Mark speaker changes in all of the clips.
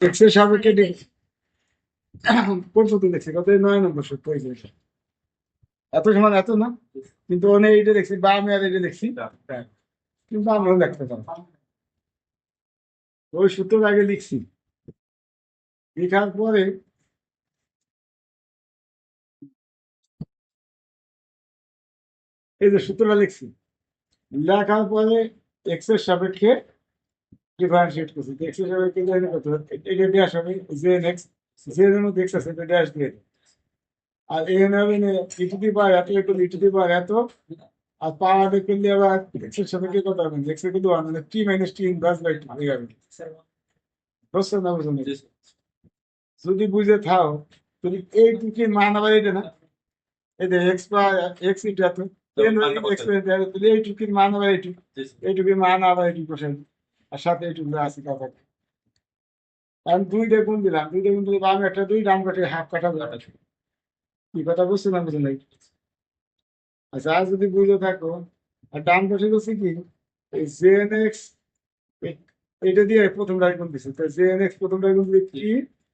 Speaker 1: এক্সের সাপেক্ষে কোন সূত্র দেখছি কত 9 নম্বর সূত্র এত সমান এত না, কিন্তু অনেক এটা দেখছি বা আমি আর এটা দেখছি, কিন্তু আমিও দেখতে পারবো। ওই সূত্রটা আগে লিখছি, লেখার পরে এই যে সূত্রটা লিখছি, লেখার পরে এক্স এর সাপেক্ষে ডিফারেন্সিয়েট করছি। এক্স এর সাপেক্ষে জানি কত, এটা ড্যাশ হবে জেন এক্স, জেন এর মধ্যে এক্স আছে এটা ড্যাশ দিয়ে দিই। আর এখানে হবে ই টু দি পাওয়ার এত ইকুয়াল ই টু দি পাওয়ার এত, আর পাওয়ার করলে আবার এক্স এর সাপেক্ষে কত হবে, এক্স এর কিন্তু মানে t minus t inverse by two হয়ে যাবে। বুঝছো না বুঝো না? যদি বুঝে থাও তুমি এই দুটি মান আবার এটা না, এই যে এক্স বা এক্স ইন্টু এত এইটুকির মান আবার এইটুকু, এইটুকির মান আবার এইটুকু বসাই, আর সাথে এইটুকু আছে কথা। আমি দুইটা গুণ দিলাম, দুইটা গুণ দিলে বাম একটা দুই, ডান কাটে হাফ কাটা কাটা, কি কথা বুঝছো না বুঝো নাই? আচ্ছা আর যদি বুঝে থাকো, আর ডান পাশে বলছি কি এই জেন এক্স, এটা দিয়ে প্রথম ডাইগুণ দিচ্ছে, তো জেন এক্স প্রথম ডাইগুণ দিলে টি,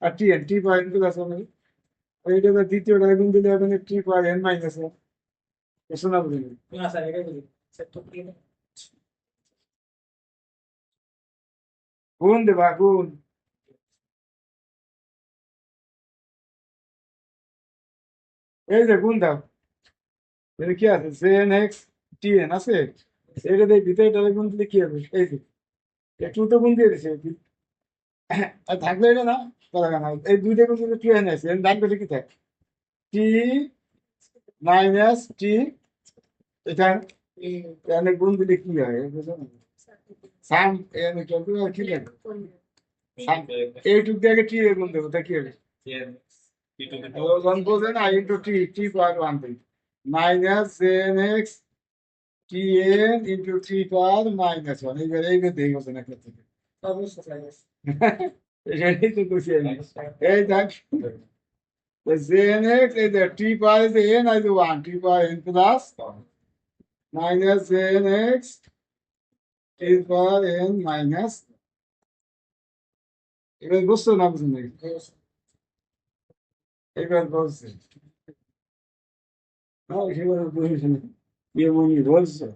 Speaker 1: আর T N T power n plus হবে, এইটা দ্বিতীয় ডাইগুণ দিলে এখানে টি পাওয়ার এন মাইনাস ওয়ান। বুঝছো না বুঝো নাই? গুণ দেবা গুণ, এই যে গুণ দাও, এটা কি আছে জেন এক্স টি এন আছে, এটা দিয়ে ভিতরে এটা গুণ দিলে কি হবে, এই যে একটু তো গুণ দিয়ে দিছে, আর থাকলে এটা না করা না, এই দুইটা গুণ দিলে টি এন আছে, এর ডান পাশে কি থাকে টি মাইনাস টি, এটা এনে গুণ দিলে কি হয় বুঝো না? সাম এনে ক্যালকুলেটর কি লাগে, সাম এইটুক দিয়ে আগে টি এর গুণ দেবো, তা কি হবে ওয়ান বোঝে না, into t, t power one by minus জেন x t n into t power minus one, এইবার দেখে গেছে না থেকে এটাই তো খুশি আমি। এই দেখ জেন এক্স, এই দেখ টি পাওয়ার যে এন আর one, t power n plus minus জেন x t power n minus, এবার বুঝছো না বুঝুন নাকি? এবার বলছে না, সেবার বুঝিস না, এমনই বলছো,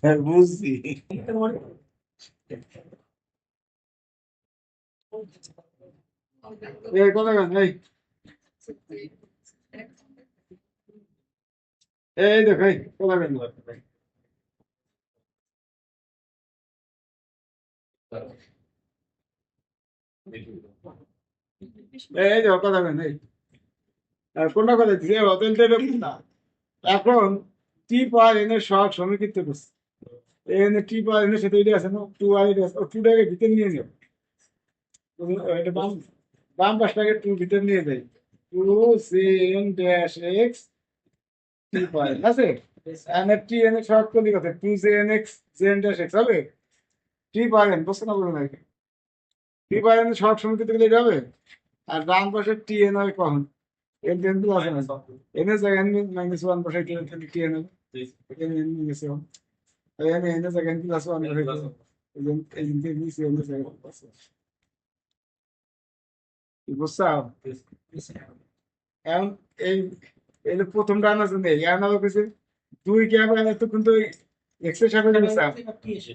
Speaker 1: হ্যাঁ বুঝছি। এই কথা কেন এই, এই দেখ এই কথা কেন, এই দেখ কথা কেন এই, কোনটা কথা দিছে অতেল দেবে না। এখন টি পাওয়ার এন এর সহগ সমীকৃত করছে, এন টি পাওয়ার এন এর সাথে এটা আছে না, টু আর এটা আছে, টু টাকে ভিতরে নিয়ে যাও, এটা বাম, বাম পাশটাকে টু ভিতরে নিয়ে যাই, টু জেন ড্যাশ এক্স টি পাওয়ার আছে, এন এর টি এন এর সহগ করলে কথা টু জেন এক্স জেন ড্যাশ এক্স হবে, টি পাওয়ার এন বুঝতে না বলে না, টি পাওয়ার এন সহগ সমীকৃত করলে এটা হবে, আর ডান পাশে টি এন হয় কখন N ten plus N N এর জায়গায় মাইনাস ওয়ান বসে টি এন হবে, N N minus one, N এর জায়গায় প্লাস ওয়ান বসে বুঝছাও? এখন এই এই যে প্রথম রান আছে নেই, এখন আবার কিছু দুই কে আবার এতক্ষণ তো এক্স এর সাথে দিলাম,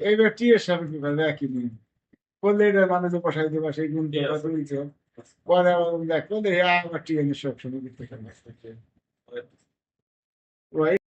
Speaker 1: এইবার টি এর সাথে দিবে একই নিয়ে করলে এটা মানে যে বসাই দেবা সেই গুণ দেবা দুইছে, পরে আবার দেখো আবার টি এর সব সময় দিতে